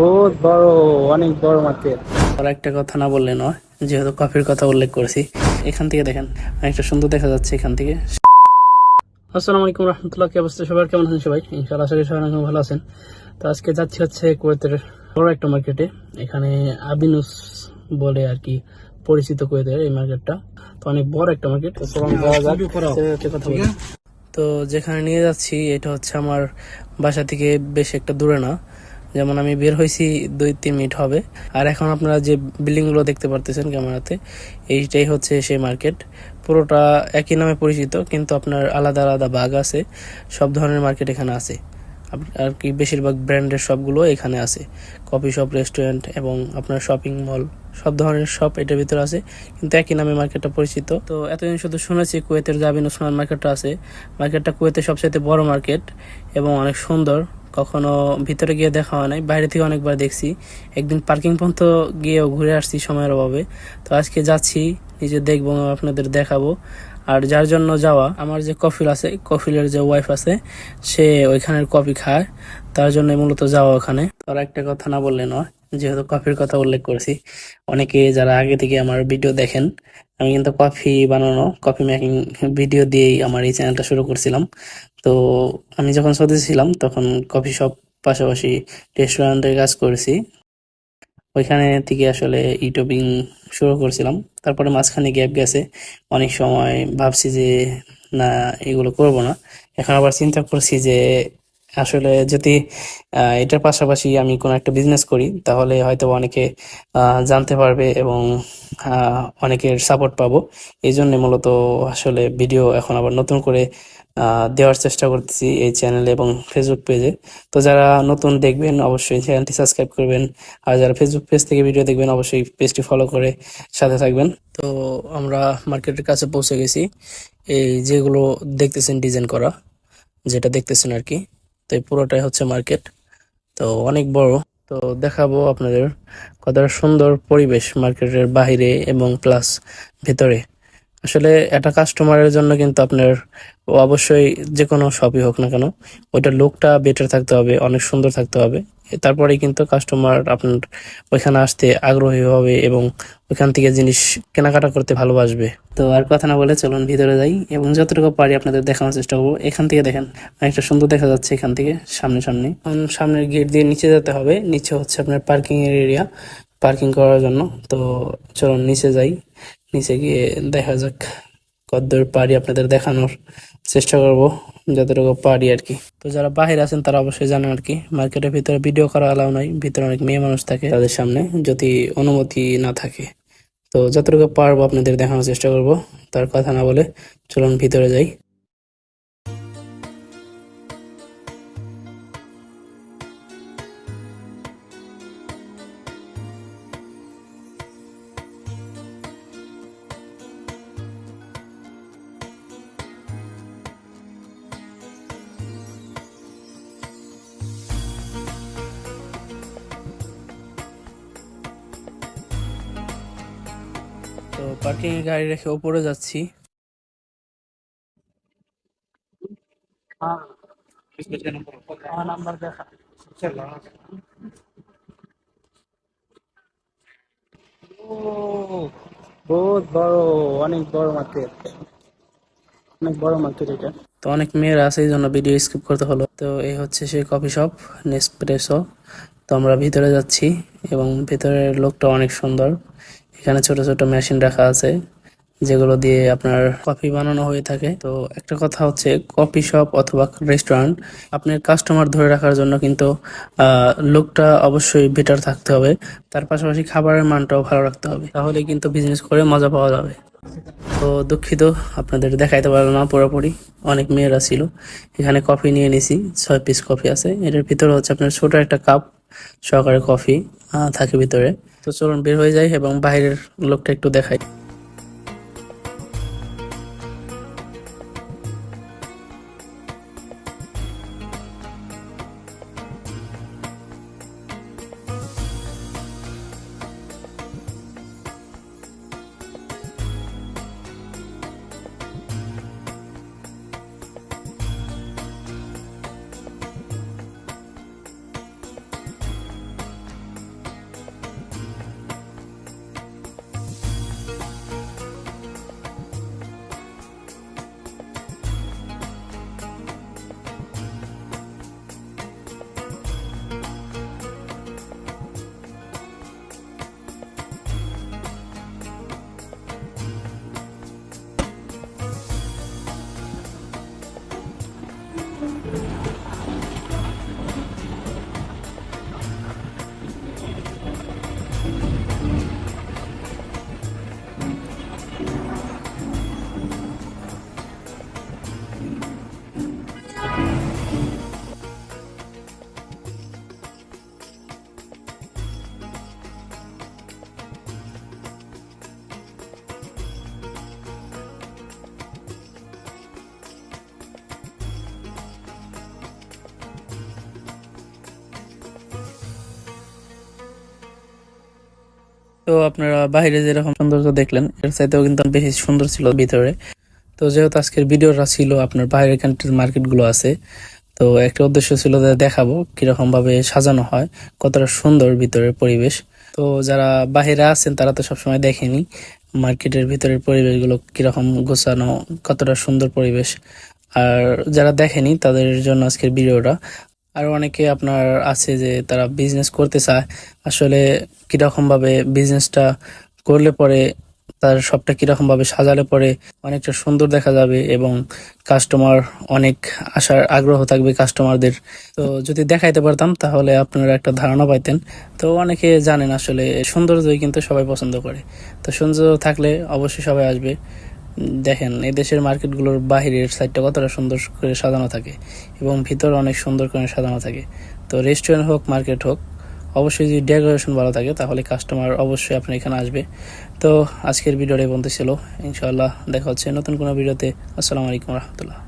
বহুত বড়, অনেক বড় মার্কেট। আর একটা কথা না বললে নয়, যেহেতু কফির কথা উল্লেখ করেছি, এখান থেকে দেখেন অনেকটা সুন্দর দেখা যাচ্ছে এখান থেকে। আসসালামু আলাইকুম রহমতুল্লাহ, কি অবস্থা সবার, কেমন আছেন সবাই? ইনশাআল্লাহ আশা করি সবাই অনেক ভালো আছেন। তো আজকে যাচ্ছি হচ্ছে কুয়েতের বড় একটা মার্কেটে। এখানে আবিনুস বলে আর কি পরিচিত কুয়েতের এই মার্কেটটা। তো অনেক বড় একটা মার্কেট। তো চলুন যাওয়া যাক, কথা বলি। তো যেখানে নিয়ে যাচ্ছি এটা হচ্ছে আমার বাসা থেকে বেশ একটা দূরে না, যেমন আমি বের হয়েছি 2-3 মিনিট হবে। আর এখন আপনারা যে বিল্ডিংগুলো দেখতে পারতেছেন ক্যামেরাতে, এইটাই হচ্ছে সেই মার্কেট। পুরোটা একই নামে পরিচিত, কিন্তু আপনার আলাদা আলাদা ভাগ আছে। সব ধরনের মার্কেট এখানে আছে আর কি, বেশিরভাগ ব্র্যান্ডের শপগুলো এখানে আছে। কফি শপ, রেস্টুরেন্ট এবং আপনার শপিং মল, সব ধরনের শপ এটার ভিতরে আছে, কিন্তু একই নামে মার্কেটটা পরিচিত। তো এতদিন শুধু শুনেছি কুয়েতের জাবিন ওসমান মার্কেটটা আছে। মার্কেটটা কুয়েতের সবচেয়ে বড় মার্কেট এবং অনেক সুন্দর। কখনো ভিতরে গিয়ে দেখা হয় নাই, বাইরে থেকে অনেকবার দেখছি। একদিন পার্কিং পর্যন্ত গিয়েও ঘুরে আসছি সময়ের অভাবে। তো আজকে যাচ্ছি, নিজে দেখবো, আপনাদের দেখাবো। আর যার জন্য যাওয়া, আমার যে কফিল আছে, কফিলের যে ওয়াইফ আছে, সে ওইখানের কফি খায়, তার জন্য মূলত যাওয়া ওখানে। আর একটা কথা না বললে নয়, যেহেতু কফির কথা উল্লেখ করেছি, অনেকে যারা আগে থেকে আমার ভিডিও দেখেন, আমি কিন্তু কফি বানানো, কফি মেকিং ভিডিও দিয়েই আমার এই চ্যানেলটা শুরু করছিলাম। তো আমি যখন সৌদি ছিলাম তখন কফি শপ পাশাপাশি রেস্টুরেন্টের কাজ করেছি। ওইখানে থেকে আসলে ইউটিউবিং শুরু করছিলাম। তারপরে মাঝখানে গ্যাপ গেছে, অনেক সময় ভাবছি যে না, এগুলো করব না। এখন আবার চিন্তা করছি যে আসলে যদি এটার পাশাপাশি আমি কোনো একটা বিজনেস করি, তাহলে হয়তো অনেকে জানতে পারবে এবং অনেকের সাপোর্ট পাবো। এই জন্য মূলত আসলে ভিডিও এখন আবার নতুন করে দেওয়ার চেষ্টা করতেছি এই চ্যানেলে এবং ফেসবুক পেজে। তো যারা নতুন দেখবেন অবশ্যই চ্যানেলটি সাবস্ক্রাইব করবেন, আর যারা ফেসবুক পেজ থেকে ভিডিও দেখবেন অবশ্যই পেজটি ফলো করে সাথে থাকবেন। তো আমরা মার্কেটের কাছে পৌঁছে গেছি। এই যেগুলো দেখতেছেন ডিজাইন করা, যেটা দেখতেছেন আর কি, তো এই পুরোটাই হচ্ছে মার্কেট। তো অনেক বড়। তো দেখাবো আপনাদের কতটা সুন্দর পরিবেশ মার্কেটের বাইরে এবং প্লাস ভেতরে। আসলে একটা কাস্টমারের জন্য কিন্তু আপনার অবশ্যই যে কোনো শপই হোক না কেন, ওইটার লুকটা বেটার থাকতে হবে, অনেক সুন্দর থাকতে হবে। তারপরেই কিন্তু কাস্টমার আপনার ওইখানে আসতে আগ্রহী হবে এবং ওইখান থেকে জিনিস কেনাকাটা করতে ভালোবাসবে। তো আর কথা না বলে চলুন ভিতরে যাই এবং যতটুকু পারি আপনাদের দেখানোর চেষ্টা করবো। এখান থেকে দেখেন অনেকটা সুন্দর দেখা যাচ্ছে এখান থেকে সামনে সামনে। সামনের গেট দিয়ে নিচে যেতে হবে, নিচে হচ্ছে আপনার পার্কিং এর এরিয়া, পার্কিং করার জন্য। তো চলুন নিচে যাই, নিচে গিয়ে দেখা যাক কতদূর পারি আপনাদের দেখানোর চেষ্টা করব, যতটুকু পারি আর কি। তো যারা বাইরে আছেন তারা অবশ্যই জানেন আর কি, মার্কেটের ভিতরে ভিডিও করা অ্যালাউ নাই, ভিতরে অনেক মেয়ে মানুষ থাকে, তাদের সামনে যদি অনুমতি না থাকে। তো যতটুকু পারবো আপনাদের দেখানোর চেষ্টা করব। তার কথা না বলে চলুন ভিতরে যাই। তো পার্কিং এ গাড়ি রেখে উপরে যাচ্ছি। নাম্বার দেখা। ও, বহুত বড়, অনেক বড় মার্কেট, অনেক বড় মার্কেট এটা। তো অনেক মেয়েরা আছে, এই জন্য ভিডিও স্কিপ করতে হলো। তো এই হচ্ছে সেই কফি শপ, নেসপ্রেসো। তো আমরা ভিতরে যাচ্ছি এবং ভিতরের লোকটা অনেক সুন্দর। এখানে ছোট ছোট মেশিন রাখা আছে, যেগুলো দিয়ে আপনার কফি বানানো হয়ে থাকে। তো একটা কথা হচ্ছে, কফি শপ অথবা রেস্টুরেন্ট, আপনার কাস্টমার ধরে রাখার জন্য কিন্তু লোকটা অবশ্যই বেটার থাকতে হবে। তার পাশাপাশি খাবারের মানটাও ভালো রাখতে হবে, তাহলে কিন্তু বিজনেস করে মজা পাওয়া যাবে। তো দুঃখিত, আপনাদের দেখাইতে পারলাম না পুরোপুরি, অনেক মেয়েরা ছিল। এখানে কফি নিয়ে নিছি, 6 পিস কফি আছে। এটার ভিতরে হচ্ছে আপনার ছোট একটা কাপ সহকারে কফি থাকে ভিতরে। তো চলুন বের হয়ে যাই এবং বাইরের লোকটা একটু দেখাই। তো আপনারা বাইরে যেরকম সৌন্দর্য দেখলেন এর চাইতেও কিন্তু বেশি সুন্দর ছিল ভিতরে। তো যেহেতু আজকের ভিডিওটা ছিল আপনার বাইরের কান্ট্রির মার্কেটগুলো আছে, তো একটা উদ্দেশ্য ছিল যে দেখাবো কিরকম ভাবে সাজানো হয়, কতটা সুন্দর ভিতরের পরিবেশ। তো যারা বাইরে আছেন তারা তো সবসময় দেখেনি মার্কেটের ভিতরের পরিবেশগুলো কিরকম গোছানো, কতটা সুন্দর পরিবেশ। আর যারা দেখেনি তাদের জন্য আজকের ভিডিওটা। আর অনেকে আপনার আছে যে তারা বিজনেস করতে চায়, আসলে কিরকম ভাবে বিজনেসটা করলে পরে তার সবটা কিরকম ভাবে সাজালে পরে অনেকটা সুন্দর দেখা যাবে এবং কাস্টমার অনেক আসার আগ্রহ থাকবে কাস্টমারদের। তো যদি দেখাইতে পারতাম তাহলে আপনারা একটা ধারণা পাইতেন। তো অনেকে জানেন আসলে সৌন্দর্যই কিন্তু সবাই পছন্দ করে, তো সৌন্দর্য থাকলে অবশ্যই সবাই আসবে। দেখেন এই দেশের মার্কেটগুলোর বাহিরের সাইডটা কতটা সুন্দর করে সাজানো থাকে এবং ভিতর অনেক সুন্দর করে সাজানো থাকে। তো রেস্টুরেন্ট হোক মার্কেট হোক, অবশ্যই যদি ডেকোরেশন ভালো থাকে তাহলে কাস্টমার অবশ্যই আপনার এখানে আসবে। তো আজকের ভিডিওটাই বলতে ছিল, ইনশাআল্লাহ দেখা হচ্ছে নতুন কোনো ভিডিওতে। আসসালামু আলাইকুম রহমতুল্লাহ।